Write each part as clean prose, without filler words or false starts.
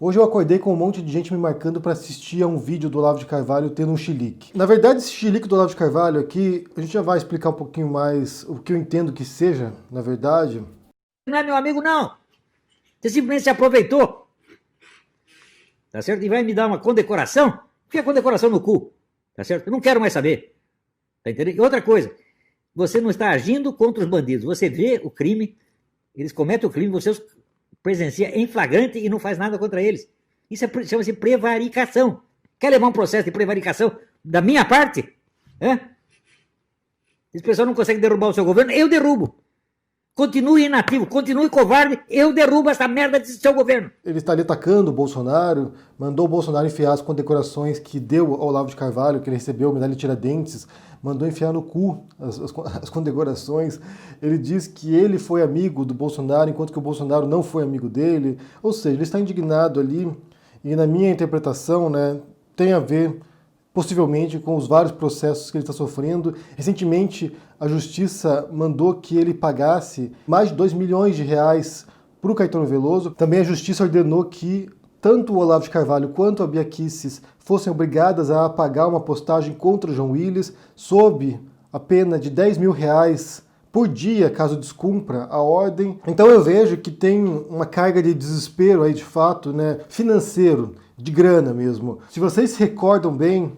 Hoje eu acordei com um monte de gente me marcando para assistir a um vídeo do Olavo de Carvalho tendo um chilique. Na verdade, esse chilique do Olavo de Carvalho aqui, a gente já vai explicar um pouquinho mais o que eu entendo que seja, na verdade. Não é meu amigo, não. Você simplesmente se aproveitou. Tá certo? E vai me dar uma condecoração? Fica a condecoração no cu. Tá certo? Eu não quero mais saber. Tá entendendo? E outra coisa, você não está agindo contra os bandidos. Você vê o crime, eles cometem o crime, você os presencia em flagrante e não faz nada contra eles. Isso chama-se prevaricação. Quer levar um processo de prevaricação da minha parte? Esse pessoal não consegue derrubar o seu governo, eu derrubo. Continue inativo, continue covarde, eu derrubo essa merda desse seu governo. Ele está ali atacando o Bolsonaro, mandou o Bolsonaro enfiar as condecorações que deu ao Olavo de Carvalho, que ele recebeu, medalha de Tiradentes, mandou enfiar no cu as condecorações. Ele diz que ele foi amigo do Bolsonaro, enquanto que o Bolsonaro não foi amigo dele. Ou seja, ele está indignado ali, e na minha interpretação, né, tem a ver possivelmente com os vários processos que ele está sofrendo. Recentemente, a Justiça mandou que ele pagasse mais de 2 milhões de reais para o Caetano Veloso. Também a Justiça ordenou que tanto o Olavo de Carvalho quanto a Bia Kicis fossem obrigadas a pagar uma postagem contra o João Willis, sob a pena de 10 mil reais por dia, caso descumpra a ordem. Então eu vejo que tem uma carga de desespero aí, de fato, né, financeiro, de grana mesmo. Se vocês se recordam bem,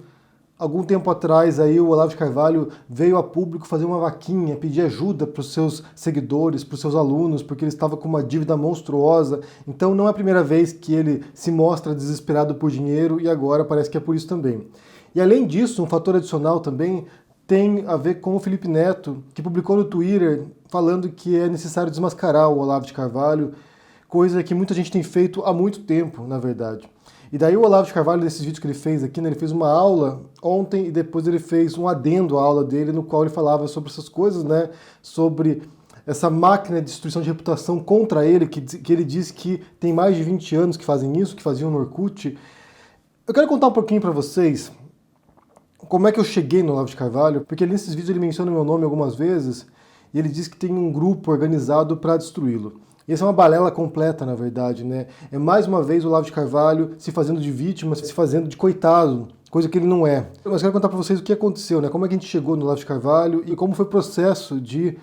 algum tempo atrás aí o Olavo de Carvalho veio a público fazer uma vaquinha, pedir ajuda para os seus seguidores, para os seus alunos, porque ele estava com uma dívida monstruosa. Então não é a primeira vez que ele se mostra desesperado por dinheiro, e agora parece que é por isso também. E além disso, um fator adicional também tem a ver com o Felipe Neto, que publicou no Twitter falando que é necessário desmascarar o Olavo de Carvalho, coisa que muita gente tem feito há muito tempo, na verdade. E daí o Olavo de Carvalho, nesses vídeos que ele fez aqui, né, ele fez uma aula ontem e depois ele fez um adendo à aula dele, no qual ele falava sobre essas coisas, né, sobre essa máquina de destruição de reputação contra ele, que ele diz que tem mais de 20 anos que fazem isso, que faziam no Orkut. Eu quero contar um pouquinho para vocês como é que eu cheguei no Olavo de Carvalho, porque nesses vídeos ele menciona meu nome algumas vezes e ele diz que tem um grupo organizado para destruí-lo. E essa é uma balela completa, na verdade, né? É mais uma vez o Olavo de Carvalho se fazendo de vítima, se fazendo de coitado, coisa que ele não é. Mas quero contar para vocês o que aconteceu, né? Como é que a gente chegou no Olavo de Carvalho e como foi o processo de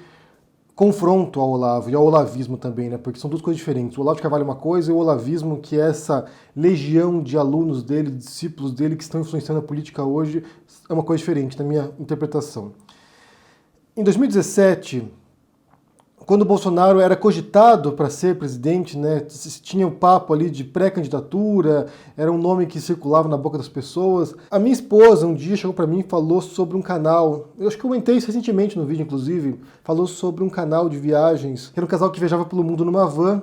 confronto ao Olavo e ao olavismo também, né? Porque são duas coisas diferentes. O Olavo de Carvalho é uma coisa e o olavismo, que é essa legião de alunos dele, de discípulos dele que estão influenciando a política hoje, é uma coisa diferente, na minha interpretação. Em 2017, quando o Bolsonaro era cogitado para ser presidente, né, tinha um papo ali de pré-candidatura, era um nome que circulava na boca das pessoas. A minha esposa um dia chegou para mim e falou sobre um canal, eu acho que eu comentei isso recentemente no vídeo, inclusive, falou sobre um canal de viagens, que era um casal que viajava pelo mundo numa van,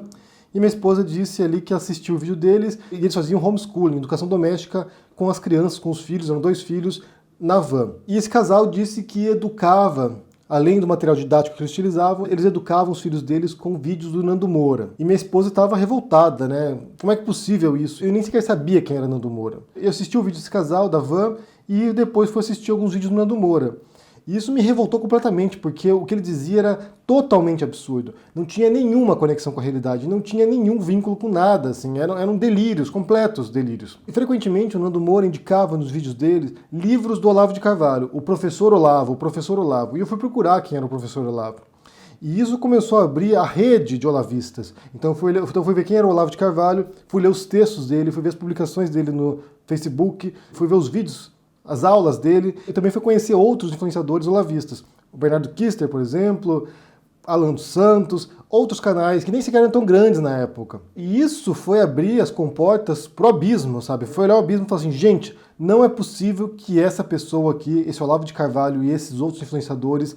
e minha esposa disse ali que assistiu o vídeo deles, e eles faziam homeschooling, educação doméstica com as crianças, com os filhos, eram 2 filhos, na van. E esse casal disse que educava, além do material didático que eles utilizavam, eles educavam os filhos deles com vídeos do Nando Moura. E minha esposa estava revoltada, né? Como é que é possível isso? Eu nem sequer sabia quem era Nando Moura. Eu assisti o vídeo desse casal, da van, e depois fui assistir alguns vídeos do Nando Moura. E isso me revoltou completamente, porque o que ele dizia era totalmente absurdo. Não tinha nenhuma conexão com a realidade, não tinha nenhum vínculo com nada, assim, eram delírios, completos delírios. E frequentemente o Nando Moura indicava nos vídeos dele livros do Olavo de Carvalho, o professor Olavo, o professor Olavo. E eu fui procurar quem era o professor Olavo. E isso começou a abrir a rede de olavistas. Então fui ver quem era o Olavo de Carvalho, fui ler os textos dele, fui ver as publicações dele no Facebook, fui ver os vídeos, as aulas dele, e também fui conhecer outros influenciadores olavistas. O Bernardo Kister, por exemplo, Alan dos Santos, outros canais que nem sequer eram tão grandes na época. E isso foi abrir as comportas pro abismo, sabe? Foi olhar o abismo e falar assim, gente, não é possível que essa pessoa aqui, esse Olavo de Carvalho e esses outros influenciadores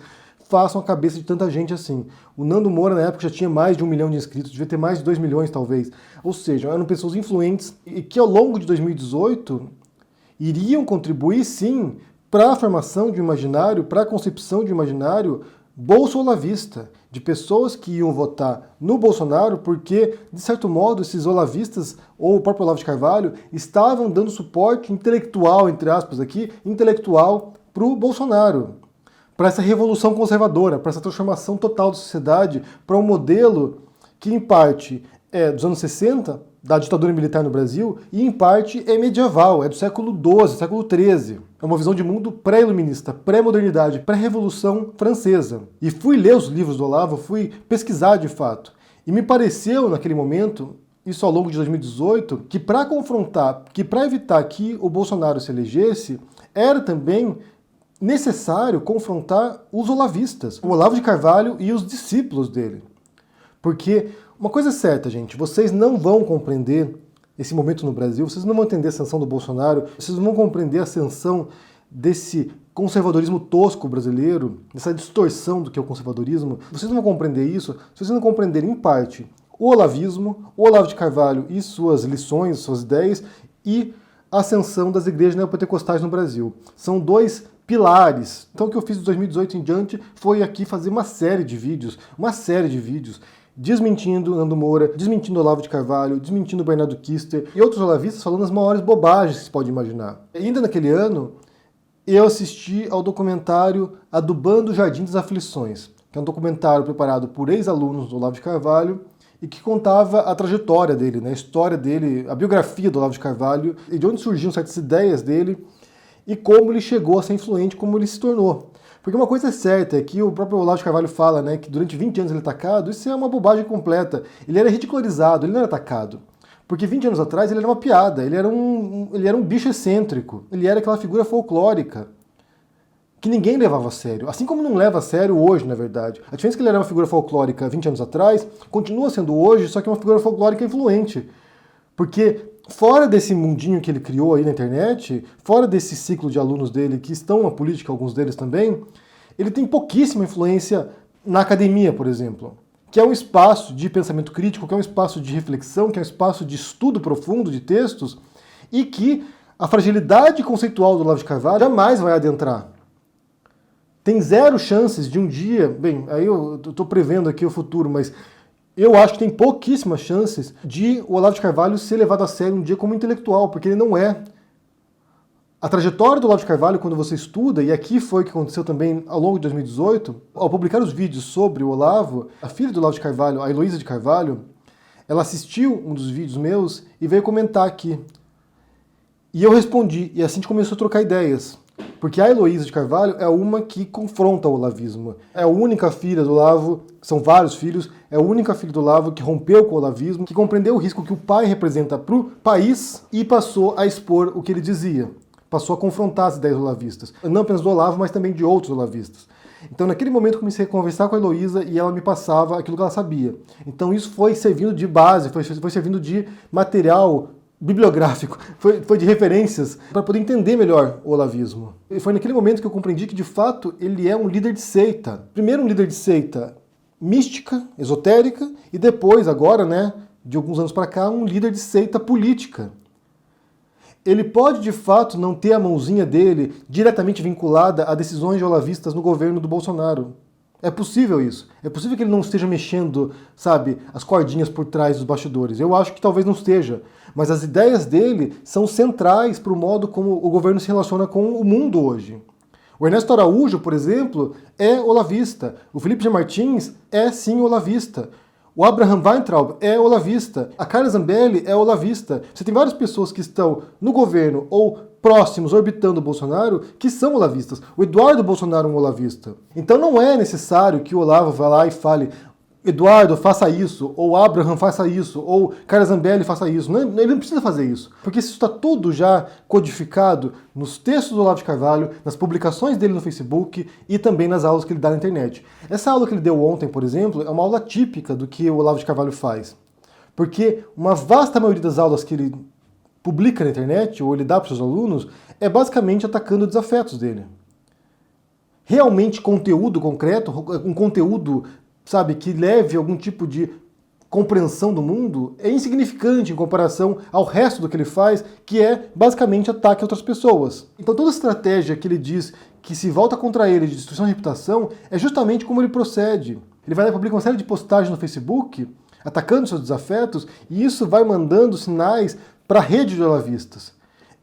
façam a cabeça de tanta gente assim. O Nando Moura na época já tinha mais de 1 milhão de inscritos, devia ter mais de 2 milhões talvez. Ou seja, eram pessoas influentes e que ao longo de 2018 iriam contribuir, sim, para a formação de um imaginário, para a concepção de um imaginário bolso-olavista, de pessoas que iam votar no Bolsonaro porque, de certo modo, esses olavistas, ou o próprio Olavo de Carvalho, estavam dando suporte intelectual, entre aspas aqui, intelectual para o Bolsonaro, para essa revolução conservadora, para essa transformação total da sociedade, para um modelo que, em parte, é dos anos 60, da ditadura militar no Brasil e, em parte, é medieval, é do século XII, século XIII. É uma visão de mundo pré-iluminista, pré-modernidade, pré-revolução francesa. E fui ler os livros do Olavo, fui pesquisar de fato. E me pareceu, naquele momento, isso ao longo de 2018, que para confrontar, que para evitar que o Bolsonaro se elegesse, era também necessário confrontar os olavistas, o Olavo de Carvalho e os discípulos dele. Porque uma coisa é certa, gente, vocês não vão compreender esse momento no Brasil, vocês não vão entender a ascensão do Bolsonaro, vocês não vão compreender a ascensão desse conservadorismo tosco brasileiro, dessa distorção do que é o conservadorismo, vocês não vão compreender isso se vocês não compreenderem, em parte, o olavismo, o Olavo de Carvalho e suas lições, suas ideias, e a ascensão das igrejas neopentecostais no Brasil. São dois pilares. Então o que eu fiz de 2018 em diante foi aqui fazer uma série de vídeos, desmentindo Nando Moura, desmentindo Olavo de Carvalho, desmentindo Bernardo Kister e outros olavistas falando as maiores bobagens que se pode imaginar. E ainda naquele ano, eu assisti ao documentário Adubando o Jardim das Aflições, que é um documentário preparado por ex-alunos do Olavo de Carvalho e que contava a trajetória dele, né, a história dele, a biografia do Olavo de Carvalho e de onde surgiram certas ideias dele e como ele chegou a ser influente, como ele se tornou. Porque uma coisa é certa, é que o próprio Olavo de Carvalho fala, né, que durante 20 anos ele é atacado, isso é uma bobagem completa. Ele era ridicularizado, ele não era atacado. Porque 20 anos atrás ele era uma piada, ele era um bicho excêntrico, ele era aquela figura folclórica que ninguém levava a sério. Assim como não leva a sério hoje, na verdade. A diferença é que ele era uma figura folclórica 20 anos atrás, continua sendo hoje, só que é uma figura folclórica influente. Porque fora desse mundinho que ele criou aí na internet, fora desse ciclo de alunos dele que estão na política, alguns deles também, ele tem pouquíssima influência na academia, por exemplo, que é um espaço de pensamento crítico, que é um espaço de reflexão, que é um espaço de estudo profundo de textos, e que a fragilidade conceitual do Olavo de Carvalho jamais vai adentrar. Tem zero chances de um dia, bem, aí eu estou prevendo aqui o futuro, mas eu acho que tem pouquíssimas chances de o Olavo de Carvalho ser levado a sério um dia como intelectual, porque ele não é. A trajetória do Olavo de Carvalho, quando você estuda, e aqui foi o que aconteceu também ao longo de 2018, ao publicar os vídeos sobre o Olavo, a filha do Olavo de Carvalho, a Heloísa de Carvalho, ela assistiu um dos vídeos meus e veio comentar aqui. E eu respondi, e assim a gente começou a trocar ideias. Porque a Heloísa de Carvalho é uma que confronta o olavismo. É a única filha do Olavo, são vários filhos, é a única filha do Olavo que rompeu com o olavismo, que compreendeu o risco que o pai representa para o país e passou a expor o que ele dizia. Passou a confrontar as ideias olavistas. Não apenas do Olavo, mas também de outros olavistas. Então, naquele momento, eu comecei a conversar com a Heloísa e ela me passava aquilo que ela sabia. Então, isso foi servindo de base, foi servindo de material bibliográfico, foi de referências para poder entender melhor o olavismo. E foi naquele momento que eu compreendi que, de fato, ele é um líder de seita. Primeiro um líder de seita mística, esotérica, e depois, agora, né, de alguns anos para cá, um líder de seita política. Ele pode, de fato, não ter a mãozinha dele diretamente vinculada a decisões de olavistas no governo do Bolsonaro. É possível isso. É possível que ele não esteja mexendo, sabe, as cordinhas por trás dos bastidores. Eu acho que talvez não esteja. Mas as ideias dele são centrais para o modo como o governo se relaciona com o mundo hoje. O Ernesto Araújo, por exemplo, é olavista. O Felipe G. Martins é sim olavista. O Abraham Weintraub é olavista. A Carla Zambelli é olavista. Você tem várias pessoas que estão no governo ou próximos, orbitando o Bolsonaro, que são olavistas. O Eduardo Bolsonaro é um olavista. Então não é necessário que o Olavo vá lá e fale Eduardo, faça isso, ou Abraham, faça isso, ou Carla Zambelli, faça isso. Não, ele não precisa fazer isso, porque isso está tudo já codificado nos textos do Olavo de Carvalho, nas publicações dele no Facebook e também nas aulas que ele dá na internet. Essa aula que ele deu ontem, por exemplo, é uma aula típica do que o Olavo de Carvalho faz. Porque uma vasta maioria das aulas que ele publica na internet, ou ele dá para os seus alunos, é basicamente atacando os desafetos dele. Realmente conteúdo concreto, um conteúdo, sabe, que leve algum tipo de compreensão do mundo, é insignificante em comparação ao resto do que ele faz, que é basicamente ataque a outras pessoas. Então toda a estratégia que ele diz que se volta contra ele de destruição de reputação é justamente como ele procede. Ele vai lá e publica uma série de postagens no Facebook, atacando seus desafetos, e isso vai mandando sinais para a rede de olavistas.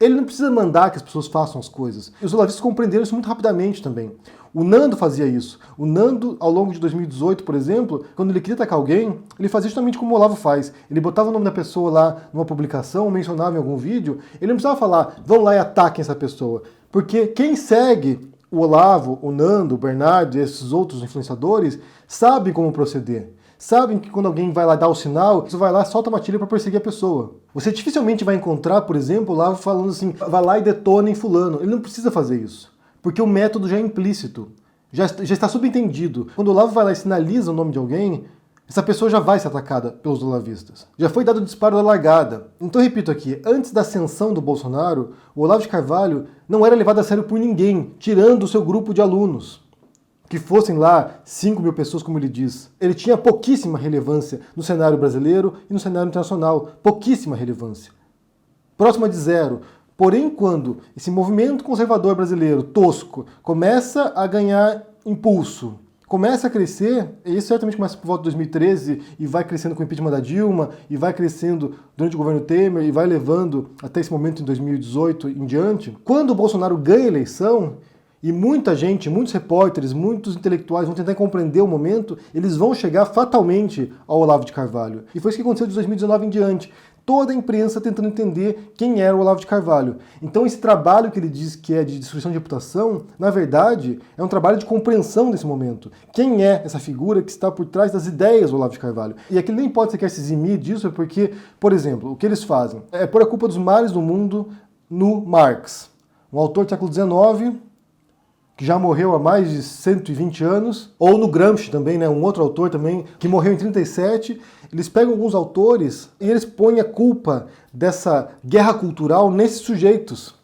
Ele não precisa mandar que as pessoas façam as coisas. E os olavistas compreenderam isso muito rapidamente também. O Nando fazia isso. O Nando, ao longo de 2018, por exemplo, quando ele queria atacar alguém, ele fazia justamente como o Olavo faz. Ele botava o nome da pessoa lá numa publicação, mencionava em algum vídeo, ele não precisava falar, vão lá e ataquem essa pessoa. Porque quem segue o Olavo, o Nando, o Bernardo e esses outros influenciadores sabem como proceder. Sabem que quando alguém vai lá dar o sinal, você vai lá e solta uma tira para perseguir a pessoa. Você dificilmente vai encontrar, por exemplo, o Olavo falando assim, vai lá e detona em fulano. Ele não precisa fazer isso. Porque o método já é implícito, já está subentendido. Quando o Olavo vai lá e sinaliza o nome de alguém, essa pessoa já vai ser atacada pelos olavistas. Já foi dado o disparo da largada. Então, repito aqui, antes da ascensão do Bolsonaro, o Olavo de Carvalho não era levado a sério por ninguém, tirando o seu grupo de alunos. Que fossem lá 5 mil pessoas, como ele diz. Ele tinha pouquíssima relevância no cenário brasileiro e no cenário internacional. Pouquíssima relevância. Próxima de zero. Porém, quando esse movimento conservador brasileiro, tosco, começa a ganhar impulso, começa a crescer, e isso certamente começa por volta de 2013, e vai crescendo com o impeachment da Dilma, e vai crescendo durante o governo Temer, e vai levando até esse momento em 2018 em diante, quando o Bolsonaro ganha a eleição, e muita gente, muitos repórteres, muitos intelectuais vão tentar compreender o momento, eles vão chegar fatalmente ao Olavo de Carvalho. E foi isso que aconteceu de 2019 em diante. Toda a imprensa tentando entender quem era o Olavo de Carvalho. Então esse trabalho que ele diz que é de destruição de reputação, na verdade, é um trabalho de compreensão desse momento. Quem é essa figura que está por trás das ideias do Olavo de Carvalho? E aqui nem pode sequer se eximir disso, porque, por exemplo, o que eles fazem é pôr a culpa dos males do mundo no Marx, um autor do século XIX, que já morreu há mais de 120 anos, ou no Gramsci também, né, um outro autor também, que morreu em 37. Eles pegam alguns autores e eles põem a culpa dessa guerra cultural nesses sujeitos.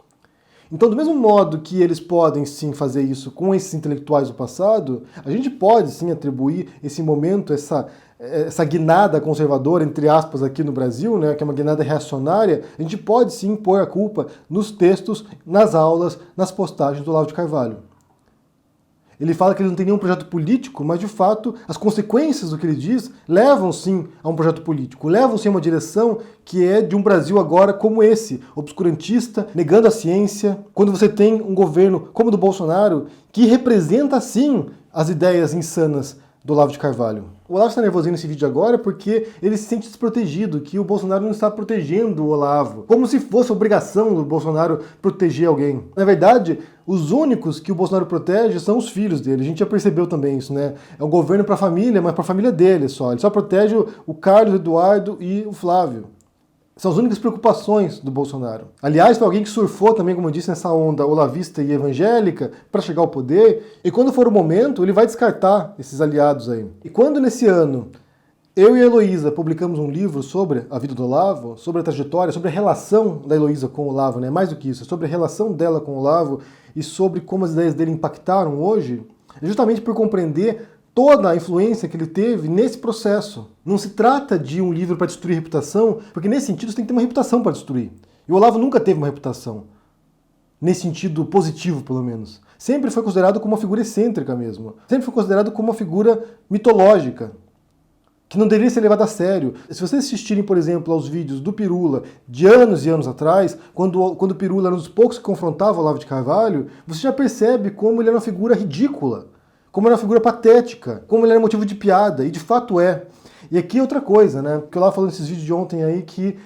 Então, do mesmo modo que eles podem sim fazer isso com esses intelectuais do passado, a gente pode sim atribuir esse momento, essa guinada conservadora, entre aspas, aqui no Brasil, né, que é uma guinada reacionária, a gente pode sim pôr a culpa nos textos, nas aulas, nas postagens do Olavo de Carvalho. Ele fala que ele não tem nenhum projeto político, mas de fato as consequências do que ele diz levam sim a um projeto político, levam sim a uma direção que é de um Brasil agora como esse, obscurantista, negando a ciência, quando você tem um governo como o do Bolsonaro, que representa sim as ideias insanas do Olavo de Carvalho. O Olavo está nervosinho nesse vídeo agora porque ele se sente desprotegido, que o Bolsonaro não está protegendo o Olavo, como se fosse obrigação do Bolsonaro proteger alguém. Na verdade, os únicos que o Bolsonaro protege são os filhos dele. A gente já percebeu também isso, né? É um governo para a família, mas para a família dele só. Ele só protege o Carlos, o Eduardo e o Flávio. São as únicas preocupações do Bolsonaro. Aliás, foi alguém que surfou também, como eu disse, nessa onda olavista e evangélica para chegar ao poder. E quando for o momento, ele vai descartar esses aliados aí. E quando nesse ano eu e a Heloísa publicamos um livro sobre a vida do Olavo, sobre a trajetória, sobre a relação da Heloísa com o Olavo, né? Mais do que isso, sobre a relação dela com o Olavo e sobre como as ideias dele impactaram hoje, é justamente por compreender toda a influência que ele teve nesse processo. Não se trata de um livro para destruir reputação, porque nesse sentido você tem que ter uma reputação para destruir. E o Olavo nunca teve uma reputação. Nesse sentido positivo, pelo menos. Sempre foi considerado como uma figura excêntrica mesmo. Sempre foi considerado como uma figura mitológica, que não deveria ser levada a sério. Se vocês assistirem, por exemplo, aos vídeos do Pirula de anos e anos atrás, quando o Pirula era um dos poucos que confrontava o Olavo de Carvalho, você já percebe como ele era uma figura ridícula, como ele era uma figura patética, como ele era motivo de piada, e de fato é. E aqui outra coisa, né? Porque eu lá falando nesses vídeos de ontem aí que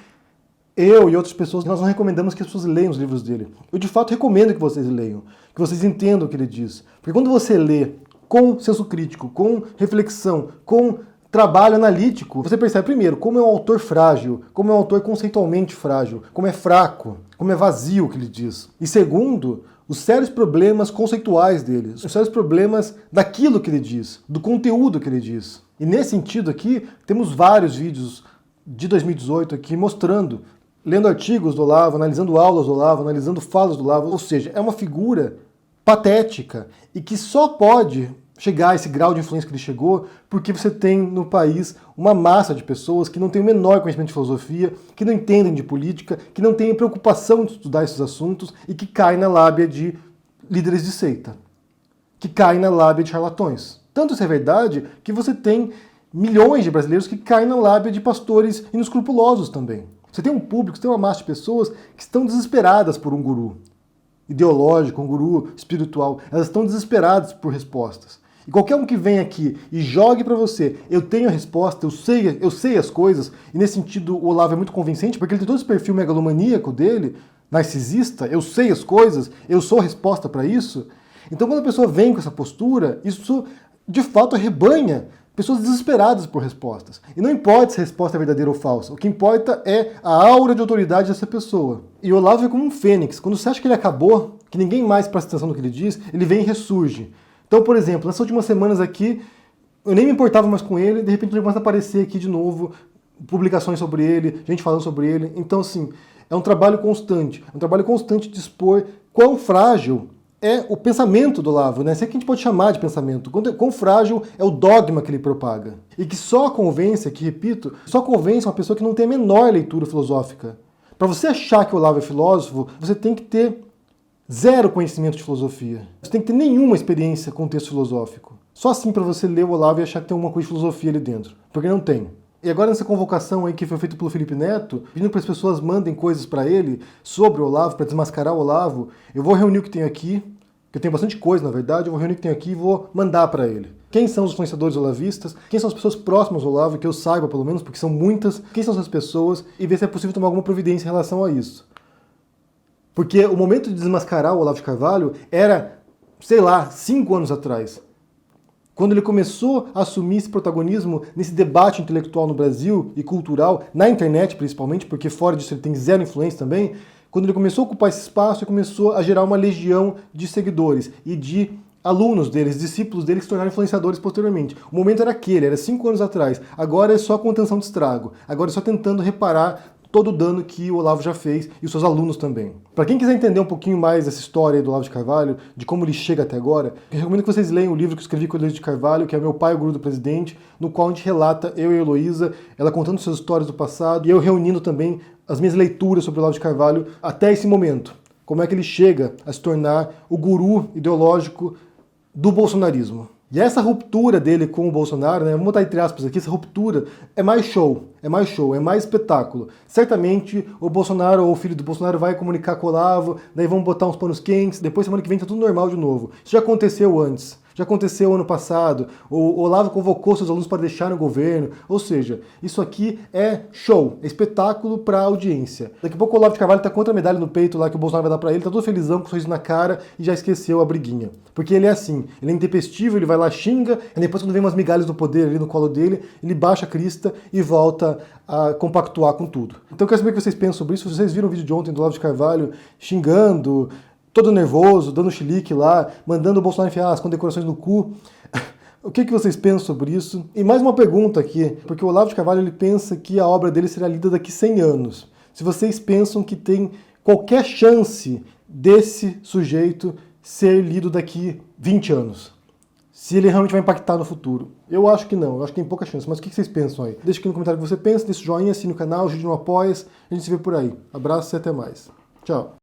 eu e outras pessoas, nós não recomendamos que as pessoas leiam os livros dele. Eu de fato recomendo que vocês leiam, que vocês entendam o que ele diz. Porque quando você lê com senso crítico, com reflexão, com trabalho analítico, você percebe primeiro como é um autor frágil, como é um autor conceitualmente frágil, como é fraco, como é vazio o que ele diz. E segundo, os sérios problemas conceituais dele, os sérios problemas daquilo que ele diz, do conteúdo que ele diz. E nesse sentido aqui, temos vários vídeos de 2018 aqui mostrando, lendo artigos do Olavo, analisando aulas do Olavo, analisando falas do Olavo, ou seja, é uma figura patética e que só pode chegar a esse grau de influência que ele chegou porque você tem no país uma massa de pessoas que não tem o menor conhecimento de filosofia, que não entendem de política, que não têm preocupação de estudar esses assuntos e que caem na lábia de líderes de seita, que caem na lábia de charlatões. Tanto isso é verdade que você tem milhões de brasileiros que caem na lábia de pastores inescrupulosos também. Você tem um público, você tem uma massa de pessoas que estão desesperadas por um guru ideológico, um guru espiritual. Elas estão desesperadas por respostas. E qualquer um que vem aqui e jogue para você, eu tenho a resposta, eu sei as coisas, e nesse sentido o Olavo é muito convincente, porque ele tem todo esse perfil megalomaníaco dele, narcisista, eu sei as coisas, eu sou a resposta para isso. Então quando a pessoa vem com essa postura, isso de fato arrebanha pessoas desesperadas por respostas. E não importa se a resposta é verdadeira ou falsa, o que importa é a aura de autoridade dessa pessoa. E o Olavo é como um fênix, quando você acha que ele acabou, que ninguém mais presta atenção no que ele diz, ele vem e ressurge. Então, por exemplo, nessas últimas semanas aqui, eu nem me importava mais com ele, de repente ele começa a aparecer aqui de novo, publicações sobre ele, gente falando sobre ele. Então, assim, é um trabalho constante de expor quão frágil é o pensamento do Olavo, né? Isso é que a gente pode chamar de pensamento. Quão frágil é o dogma que ele propaga. E que só convence, aqui repito, só convence uma pessoa que não tem a menor leitura filosófica. Para você achar que o Olavo é filósofo, você tem que ter zero conhecimento de filosofia. Você tem que ter nenhuma experiência com o texto filosófico. Só assim para você ler o Olavo e achar que tem alguma coisa de filosofia ali dentro. Porque não tem. E agora nessa convocação aí que foi feita pelo Felipe Neto, pedindo para as pessoas mandem coisas para ele sobre o Olavo, para desmascarar o Olavo, eu vou reunir o que tenho aqui, que eu tenho bastante coisa na verdade, eu vou reunir o que tenho aqui e vou mandar para ele. Quem são os influenciadores olavistas? Quem são as pessoas próximas ao Olavo, que eu saiba pelo menos, porque são muitas. Quem são essas pessoas? E ver se é possível tomar alguma providência em relação a isso. Porque o momento de desmascarar o Olavo de Carvalho era, sei lá, 5 anos atrás. Quando ele começou a assumir esse protagonismo nesse debate intelectual no Brasil e cultural, na internet principalmente, porque fora disso ele tem zero influência também, quando ele começou a ocupar esse espaço e começou a gerar uma legião de seguidores e de alunos deles, discípulos deles que se tornaram influenciadores posteriormente. O momento era aquele, era 5 anos atrás. Agora é só contenção de estrago. Agora é só tentando reparar todo o dano que o Olavo já fez e os seus alunos também. Para quem quiser entender um pouquinho mais dessa história do Olavo de Carvalho, de como ele chega até agora, eu recomendo que vocês leiam o livro que eu escrevi com o Olavo de Carvalho, que é Meu Pai, o Guru do Presidente, no qual a gente relata, eu e a Heloísa, ela contando suas histórias do passado e eu reunindo também as minhas leituras sobre o Olavo de Carvalho até esse momento. Como é que ele chega a se tornar o guru ideológico do bolsonarismo. E essa ruptura dele com o Bolsonaro, né, vamos botar entre aspas aqui, essa ruptura é mais show, é mais espetáculo. Certamente o Bolsonaro ou o filho do Bolsonaro vai comunicar com o Olavo, daí vamos botar uns panos quentes, depois semana que vem tá tudo normal de novo. Isso já aconteceu antes. Já aconteceu ano passado, o Olavo convocou seus alunos para deixarem o governo, ou seja, isso aqui é show, é espetáculo para a audiência. Daqui a pouco o Olavo de Carvalho tá contra a medalha no peito lá que o Bolsonaro vai dar para ele, tá todo felizão, com um sorriso na cara e já esqueceu a briguinha. Porque ele é assim, ele é intempestivo, ele vai lá, xinga, e depois quando vem umas migalhas do poder ali no colo dele, ele baixa a crista e volta a compactuar com tudo. Então eu quero saber o que vocês pensam sobre isso, se vocês viram o vídeo de ontem do Olavo de Carvalho xingando, todo nervoso, dando chilique lá, mandando o Bolsonaro enfiar as condecorações no cu. O que vocês pensam sobre isso? E mais uma pergunta aqui, porque o Olavo de Carvalho ele pensa que a obra dele será lida daqui 100 anos. Se vocês pensam que tem qualquer chance desse sujeito ser lido daqui 20 anos. Se ele realmente vai impactar no futuro. Eu acho que não, eu acho que tem pouca chance. Mas o que vocês pensam aí? Deixa aqui no comentário o que você pensa, deixa o joinha, assina o canal, ajude no Apoia-se. A gente se vê por aí. Abraço e até mais. Tchau.